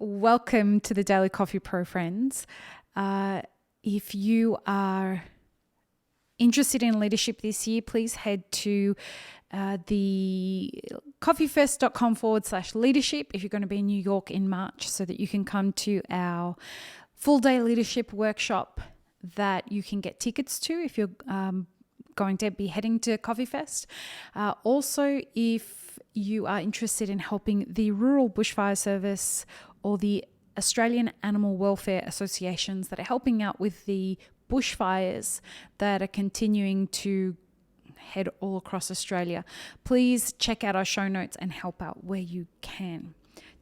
welcome to the Daily Coffee Pro, friends. If you are interested in leadership this year, please head to the coffeefest.com/leadership if you're going to be in New York in March, so that you can come to our full day leadership workshop that you can get tickets to if you're going to be heading to Coffee Fest. Also, if you are interested in helping the Rural Bushfire Service or the Australian Animal Welfare Associations that are helping out with the bushfires that are continuing to head all across Australia, please check out our show notes and help out where you can.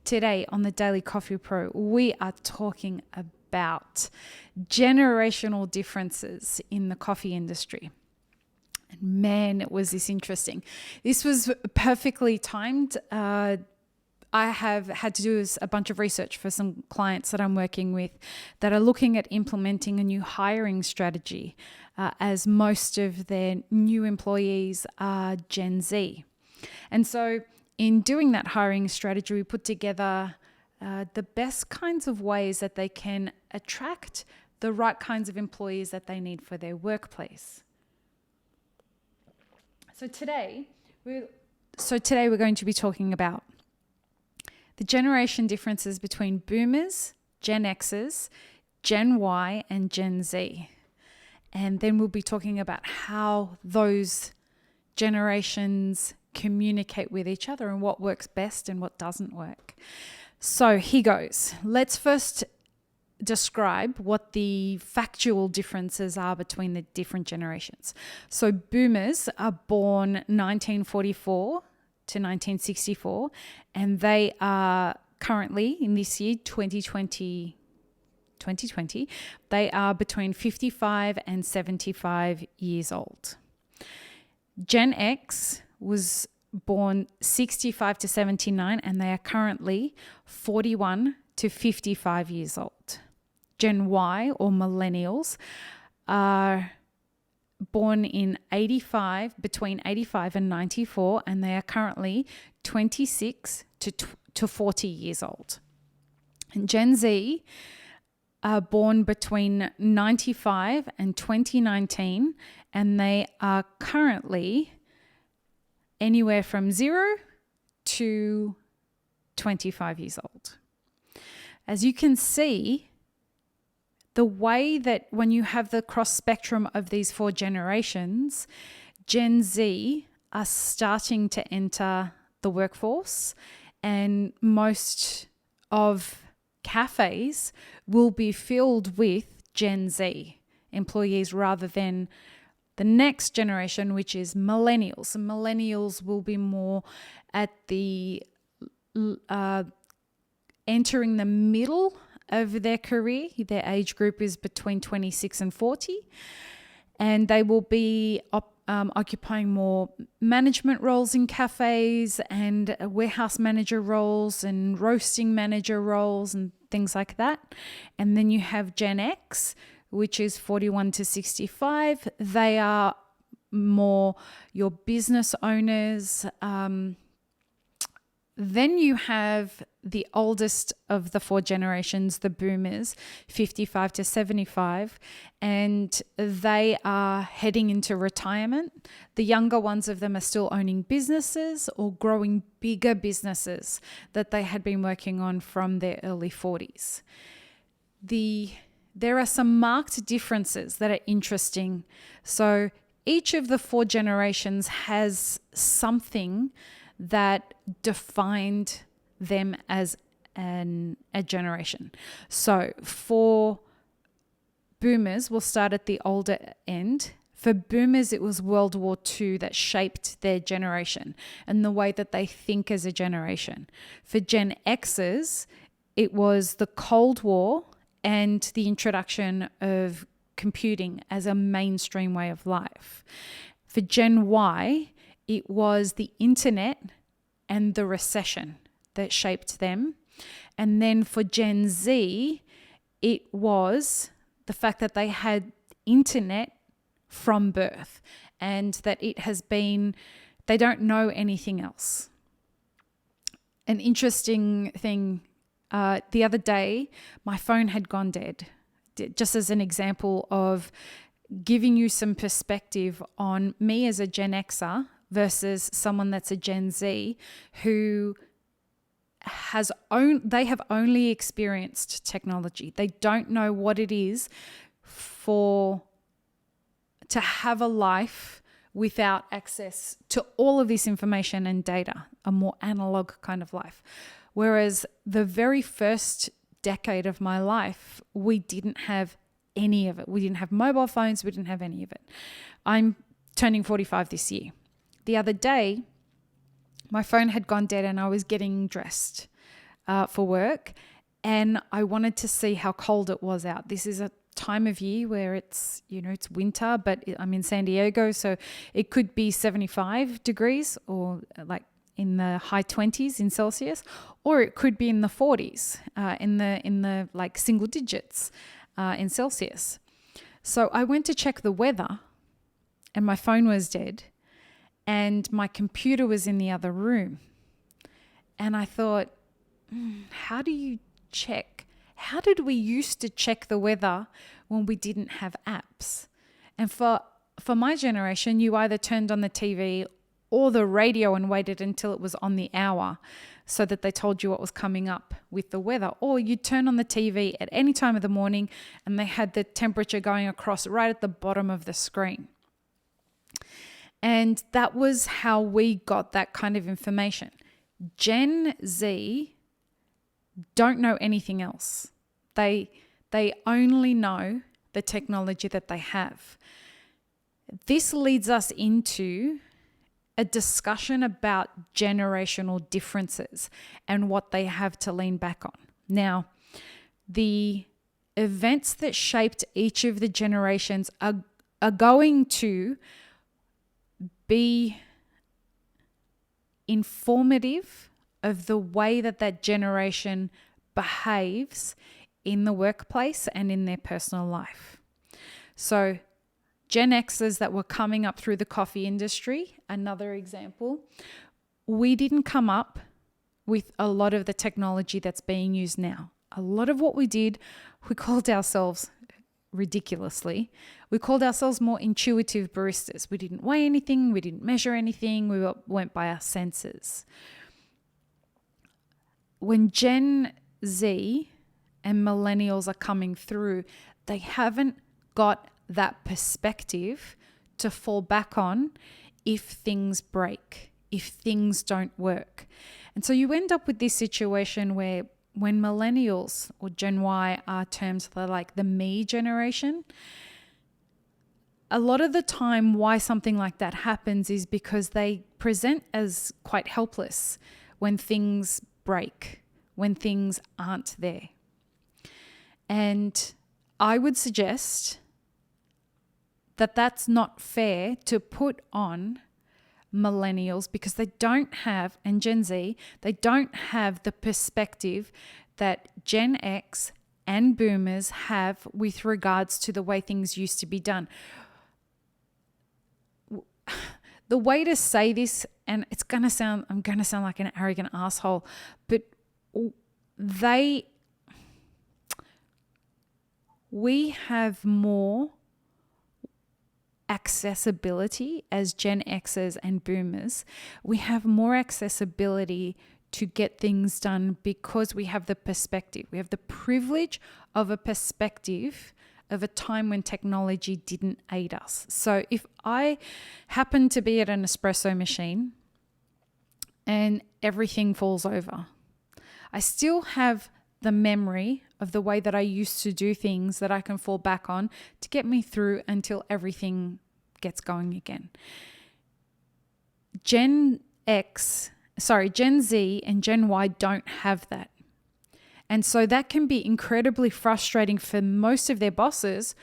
Today on the Daily Coffee Pro, we are talking about generational differences in the coffee industry. And man, was this interesting. This was perfectly timed. I have had to do a bunch of research for some clients that I'm working with that are looking at implementing a new hiring strategy, as most of their new employees are Gen Z. And so in doing that hiring strategy, we put together the best kinds of ways that they can attract the right kinds of employees that they need for their workplace. So today we're going to be talking about the generation differences between boomers, Gen Xers, Gen Y, and Gen Z. And then we'll be talking about how those generations communicate with each other and what works best and what doesn't work. So here goes. Let's first describe what the factual differences are between the different generations. So boomers are born 1944 to 1964, and they are currently, in this year, 2020, they are between 55 and 75 years old. Gen X was born 65 to 79, and they are currently 41 to 55 years old. Gen Y, or Millennials, are born in between 85 and 94, and they are currently 26 to 40 years old. And Gen Z are born between 95 and 2019, and they are currently anywhere from 0 to 25 years old. As you can see, the way that when you have the cross spectrum of these four generations, Gen Z are starting to enter the workforce, and most of cafes will be filled with Gen Z employees rather than the next generation, which is Millennials. And Millennials will be more at the entering the middle of their career. Their age group is between 26 and 40, and they will be occupying more management roles in cafes and warehouse manager roles and roasting manager roles and things like that. And then you have Gen X, which is 41 to 65. They are more your business owners. Then you have the oldest of the four generations, the boomers, 55 to 75, and they are heading into retirement. The younger ones of them are still owning businesses or growing bigger businesses that they had been working on from their early 40s. There are some marked differences that are interesting. So each of the four generations has something that defined them as a generation. So for boomers, we'll start at the older end. For boomers, it was World War II that shaped their generation and the way that they think as a generation. For Gen Xers, it was the Cold War and the introduction of computing as a mainstream way of life. For Gen Y, it was the internet and the recession that shaped them. And then for Gen Z, it was the fact that they had internet from birth and that it has been, they don't know anything else. An interesting thing The other day, my phone had gone dead. Just as an example of giving you some perspective on me as a Gen Xer versus someone that's a Gen Z who they have only experienced technology. They don't know what it is to have a life without access to all of this information and data, a more analog kind of life. Whereas the very first decade of my life, we didn't have any of it. We didn't have mobile phones. We didn't have any of it. I'm turning 45 this year. The other day, my phone had gone dead and I was getting dressed for work, and I wanted to see how cold it was out. This is a time of year where it's winter, but I'm in San Diego, so it could be 75 degrees or like in the high 20s in Celsius, or it could be in the 40s, in the like single digits in Celsius. So I went to check the weather, and my phone was dead, and my computer was in the other room. And I thought, how do you check? How did we used to check the weather when we didn't have apps? And for my generation, you either turned on the TV or the radio and waited until it was on the hour so that they told you what was coming up with the weather. Or you'd turn on the TV at any time of the morning and they had the temperature going across right at the bottom of the screen. And that was how we got that kind of information. Gen Z don't know anything else. They only know the technology that they have. This leads us into a discussion about generational differences and what they have to lean back on. Now, the events that shaped each of the generations are going to be informative of the way that generation behaves in the workplace and in their personal life. So Gen Xers that were coming up through the coffee industry, another example, we didn't come up with a lot of the technology that's being used now. A lot of what we did, we called ourselves, ridiculously, we called ourselves more intuitive baristas. We didn't weigh anything, we didn't measure anything, we went by our senses. When Gen Z and millennials are coming through, they haven't got that perspective to fall back on if things break, if things don't work. And so you end up with this situation where when millennials or Gen Y are terms that are like the me generation, a lot of the time why something like that happens is because they present as quite helpless when things break, when things aren't there. And I would suggest that that's not fair to put on millennials because they don't have, and Gen Z, they don't have the perspective that Gen X and boomers have with regards to the way things used to be done. The way to say this, and I'm going to sound like an arrogant asshole, but we have more accessibility as Gen Xers and boomers. We have more accessibility to get things done because we have the perspective. We have the privilege of a perspective of a time when technology didn't aid us. So if I happen to be at an espresso machine and everything falls over, I still have the memory of the way that I used to do things that I can fall back on to get me through until everything gets going again. Gen Z and Gen Y don't have that. And so that can be incredibly frustrating for most of their bosses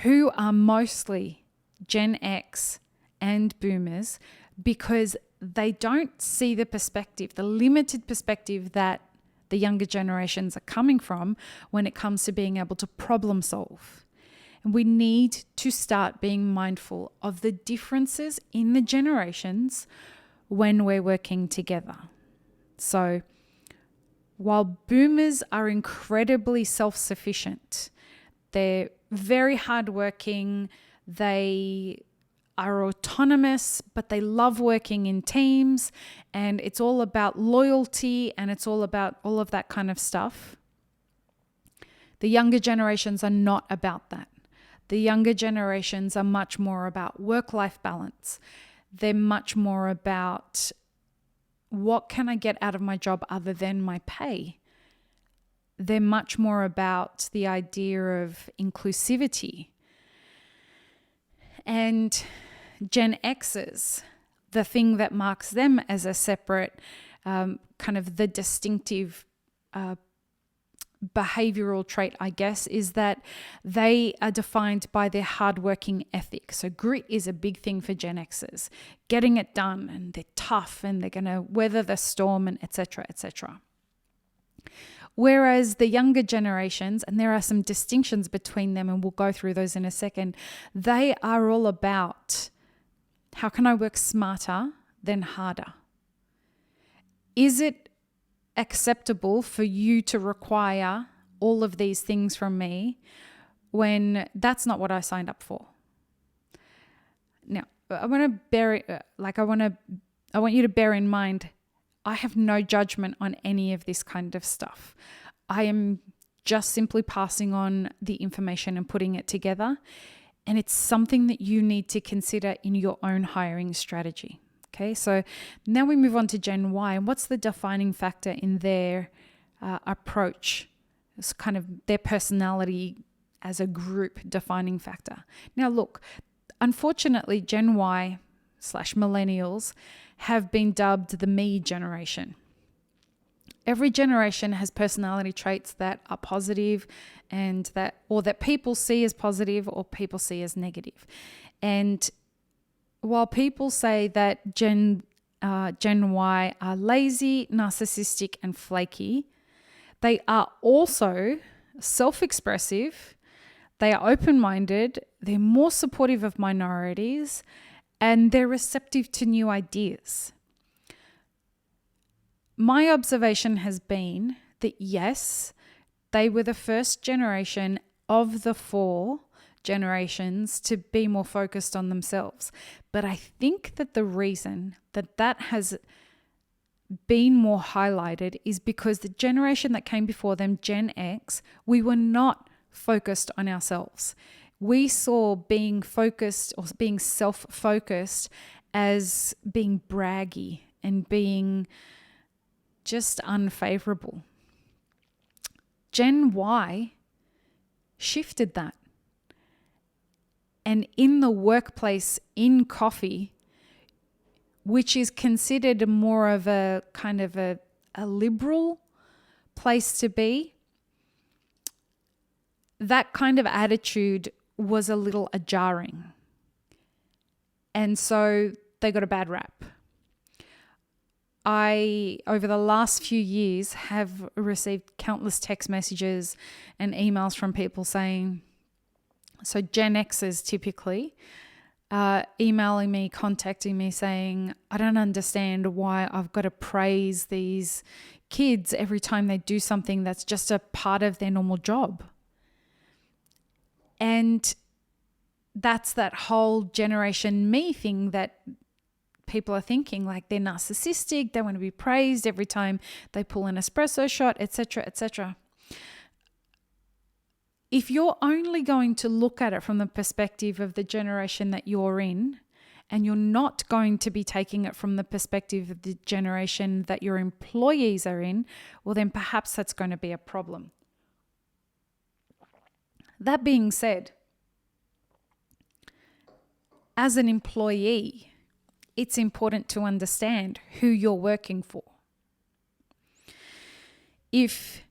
who are mostly Gen X and boomers because they don't see the perspective, the limited perspective that the younger generations are coming from when it comes to being able to problem solve. And we need to start being mindful of the differences in the generations when we're working together. So while boomers are incredibly self-sufficient, they're very hardworking, they are autonomous, but they love working in teams, and it's all about loyalty, and it's all about all of that kind of stuff. The younger generations are not about that. The younger generations are much more about work-life balance. They're much more about, what can I get out of my job other than my pay? They're much more about the idea of inclusivity. And Gen Xers, the thing that marks them as a separate, kind of the distinctive behavioral trait, I guess, is that they are defined by their hardworking ethic. So grit is a big thing for Gen Xers, getting it done, and they're tough and they're going to weather the storm, and etc., etc. Whereas the younger generations, and there are some distinctions between them, and we'll go through those in a second, they are all about, how can I work smarter than harder? Is it acceptable for you to require all of these things from me when that's not what I signed up for? Now, I want you to bear in mind, I have no judgment on any of this kind of stuff. I am just simply passing on the information and putting it together. And it's something that you need to consider in your own hiring strategy. Okay, so now we move on to Gen Y. And what's the defining factor in their approach? It's kind of their personality as a group defining factor. Now, look, unfortunately, Gen Y / Millennials have been dubbed the me generation. Every generation has personality traits that are positive and that people see as positive or people see as negative. And while people say that Gen Y are lazy, narcissistic, and flaky, they are also self-expressive, they are open-minded, they're more supportive of minorities, and they're receptive to new ideas. My observation has been that yes, they were the first generation of the 4 generations to be more focused on themselves. But I think that the reason that has been more highlighted is because the generation that came before them, Gen X, we were not focused on ourselves. We saw being focused or being self-focused as being braggy and being just unfavorable. Gen Y shifted that. And in the workplace, in coffee, which is considered more of a kind of a liberal place to be, that kind of attitude was a little jarring. And so they got a bad rap. I, over the last few years, have received countless text messages and emails from people saying, so Gen Xers typically, emailing me, contacting me saying, I don't understand why I've got to praise these kids every time they do something that's just a part of their normal job. And that's that whole generation me thing that people are thinking, like they're narcissistic, they want to be praised every time they pull an espresso shot, etc., etc. If you're only going to look at it from the perspective of the generation that you're in, and you're not going to be taking it from the perspective of the generation that your employees are in, well, then perhaps that's going to be a problem. That being said, as an employee, it's important to understand who you're working for. If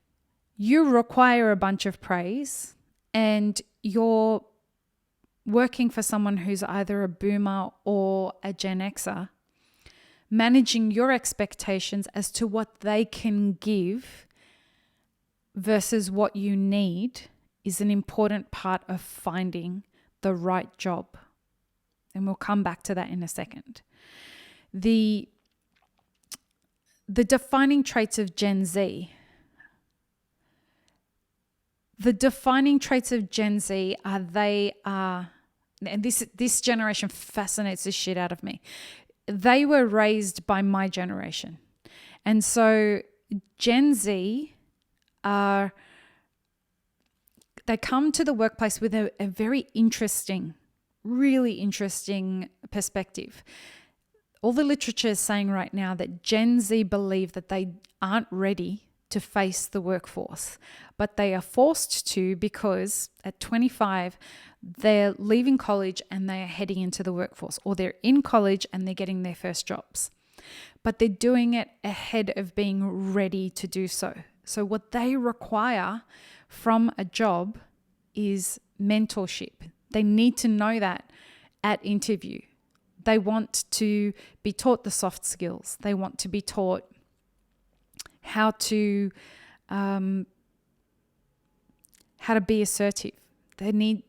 you require a bunch of praise and you're working for someone who's either a boomer or a Gen Xer, managing your expectations as to what they can give versus what you need is an important part of finding the right job. And we'll come back to that in a second. The defining traits of Gen Z, the defining traits of Gen Z and this generation fascinates the shit out of me. They were raised by my generation. And so Gen Z they come to the workplace with a very interesting, really interesting perspective. All the literature is saying right now that Gen Z believe that they aren't ready to face the workforce, but they are forced to because at 25, they're leaving college and they are heading into the workforce, or they're in college and they're getting their first jobs. But they're doing it ahead of being ready to do so. So what they require from a job is mentorship. They need to know that at interview. They want to be taught the soft skills. They want to be taught how to be assertive. They need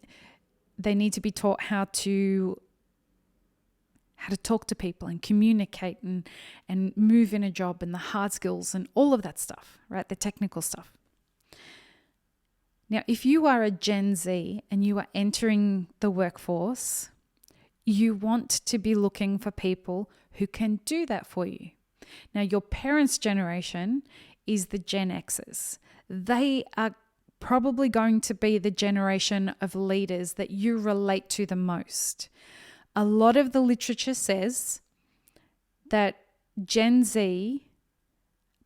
to be taught how to talk to people and communicate and move in a job, and the hard skills and all of that stuff, right? The technical stuff. Now, if you are a Gen Z and you are entering the workforce, you want to be looking for people who can do that for you. Now, your parents' generation is the Gen Xers. They are probably going to be the generation of leaders that you relate to the most. A lot of the literature says that Gen Z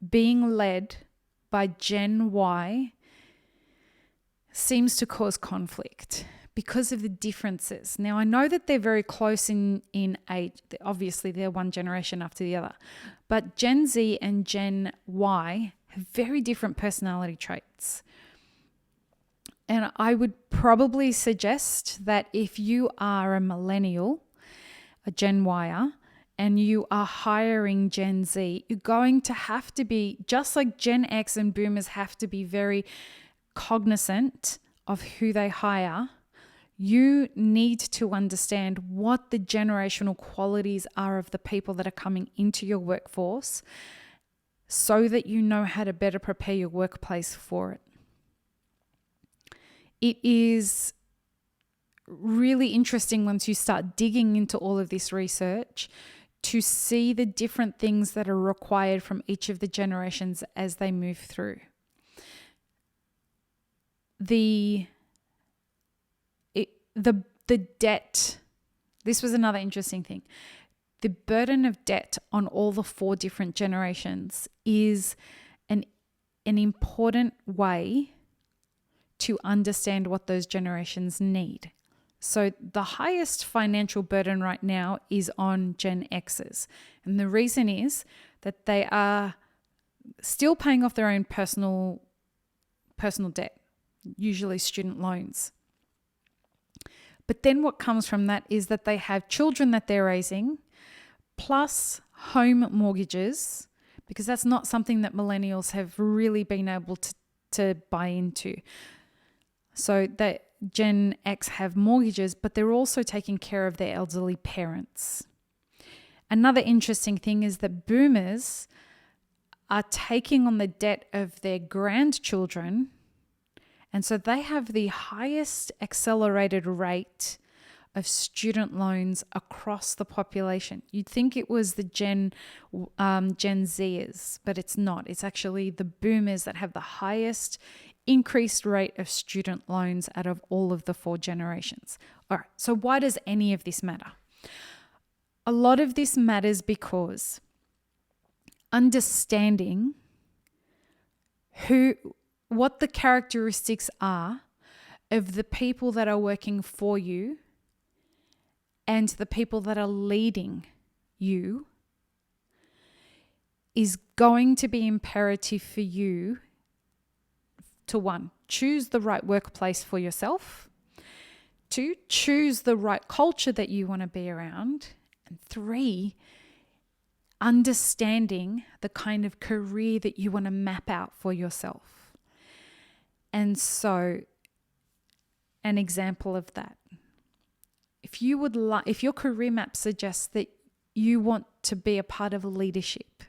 being led by Gen Y seems to cause conflict because of the differences. Now, I know that they're very close in age. Obviously, they're one generation after the other. But Gen Z and Gen Y have very different personality traits. And I would probably suggest that if you are a millennial, a Gen Yer, and you are hiring Gen Z, you're going to have to be, just like Gen X and boomers have to be very cognizant of who they hire, you need to understand what the generational qualities are of the people that are coming into your workforce so that you know how to better prepare your workplace for it. It is really interesting once you start digging into all of this research to see the different things that are required from each of the generations as they move through. The debt, this was another interesting thing. The burden of debt on all the 4 different generations is an important way to understand what those generations need. So the highest financial burden right now is on Gen Xers. And the reason is that they are still paying off their own personal debt, usually student loans. But then what comes from that is that they have children that they're raising, plus home mortgages, because that's not something that millennials have really been able to buy into. So that Gen X have mortgages, but they're also taking care of their elderly parents. Another interesting thing is that boomers are taking on the debt of their grandchildren, and so they have the highest accelerated rate of student loans across the population. You'd think it was the Gen Zers, but it's not. It's actually the boomers that have the highest increased rate of student loans out of all of the 4 generations. All right, so why does any of this matter? A lot of this matters because understanding what the characteristics are of the people that are working for you and the people that are leading you is going to be imperative for you to 1, choose the right workplace for yourself, 2, choose the right culture that you want to be around, and 3, understanding the kind of career that you want to map out for yourself. And so, an example of that, if your career map suggests that you want to be a part of leadership,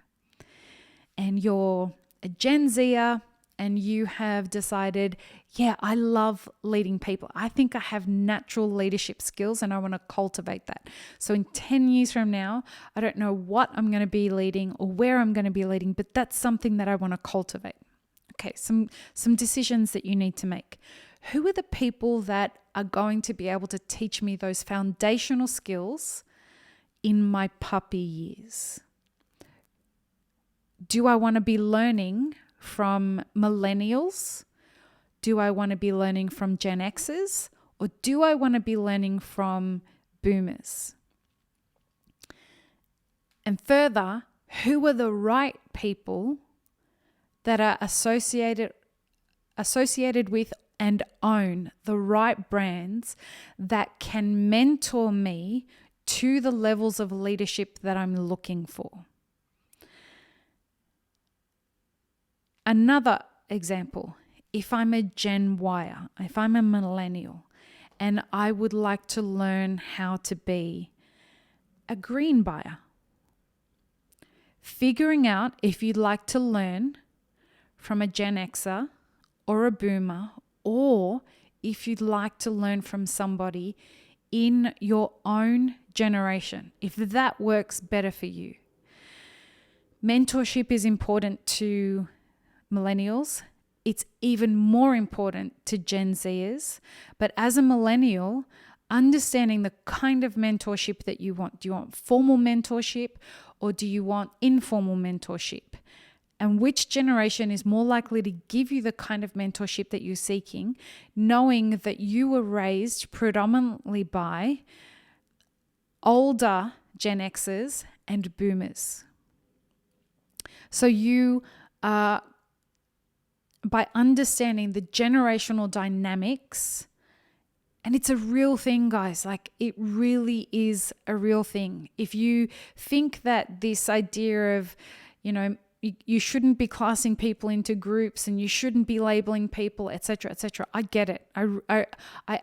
and you're a Gen Zer and you have decided, yeah, I love leading people. I think I have natural leadership skills and I want to cultivate that. So in 10 years from now, I don't know what I'm going to be leading or where I'm going to be leading, but that's something that I want to cultivate. Okay, some decisions that you need to make. Who are the people that are going to be able to teach me those foundational skills in my puppy years? Do I want to be learning from millennials? Do I want to be learning from Gen Xers? Or do I want to be learning from boomers? And further, who are the right people that are associated with and own the right brands that can mentor me to the levels of leadership that I'm looking for? Another example, if I'm a Gen Yer, if I'm a millennial, and I would like to learn how to be a green buyer, figuring out if you'd like to learn from a Gen Xer or a boomer, or if you'd like to learn from somebody in your own generation, if that works better for you. Mentorship is important to millennials. It's even more important to Gen Zers. But as a millennial, understanding the kind of mentorship that you want. Do you want formal mentorship or do you want informal mentorship? And which generation is more likely to give you the kind of mentorship that you're seeking, knowing that you were raised predominantly by older Gen Xers and boomers. So you are, by understanding the generational dynamics, and it's a real thing, guys, like it really is a real thing. If you think that this idea of, you shouldn't be classing people into groups and you shouldn't be labeling people, etc., etc. I get it. I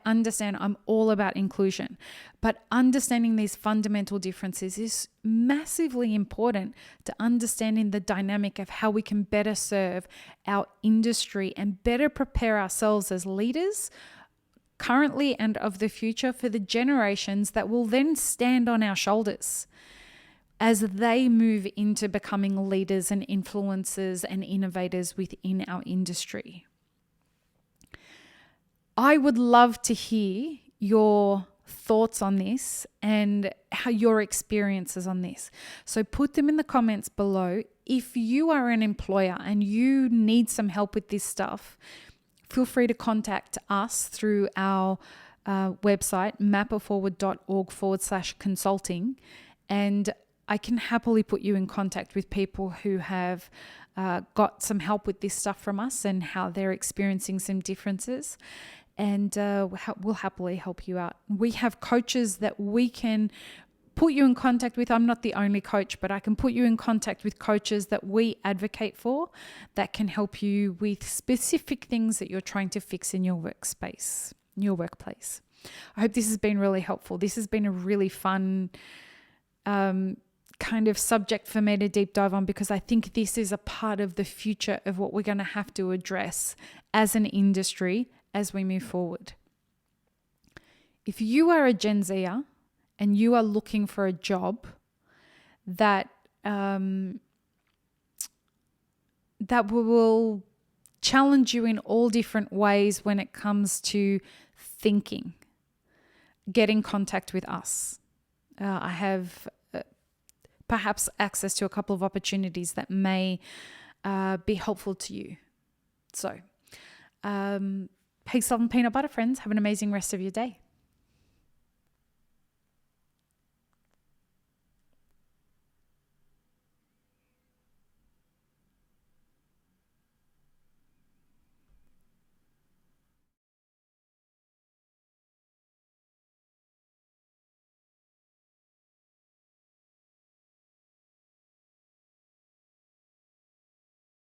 understand. I'm all about inclusion. But understanding these fundamental differences is massively important to understanding the dynamic of how we can better serve our industry and better prepare ourselves as leaders currently and of the future for the generations that will then stand on our shoulders as they move into becoming leaders and influencers and innovators within our industry. I would love to hear your thoughts on this and how your experiences on this. So put them in the comments below. If you are an employer and you need some help with this stuff, feel free to contact us through our website, mapperforward.org/consulting, and I can happily put you in contact with people who have got some help with this stuff from us and how they're experiencing some differences. And we'll happily help you out. We have coaches that we can put you in contact with. I'm not the only coach, but I can put you in contact with coaches that we advocate for that can help you with specific things that you're trying to fix in your workspace, your workplace. I hope this has been really helpful. This has been a really fun kind of subject for me to deep dive on, because I think this is a part of the future of what we're going to have to address as an industry as we move forward. If you are a Gen Zer and you are looking for a job that that will challenge you in all different ways when it comes to thinking, get in contact with us. I have perhaps access to a couple of opportunities that may be helpful to you. So, peace, love, and peanut butter, friends. Have an amazing rest of your day.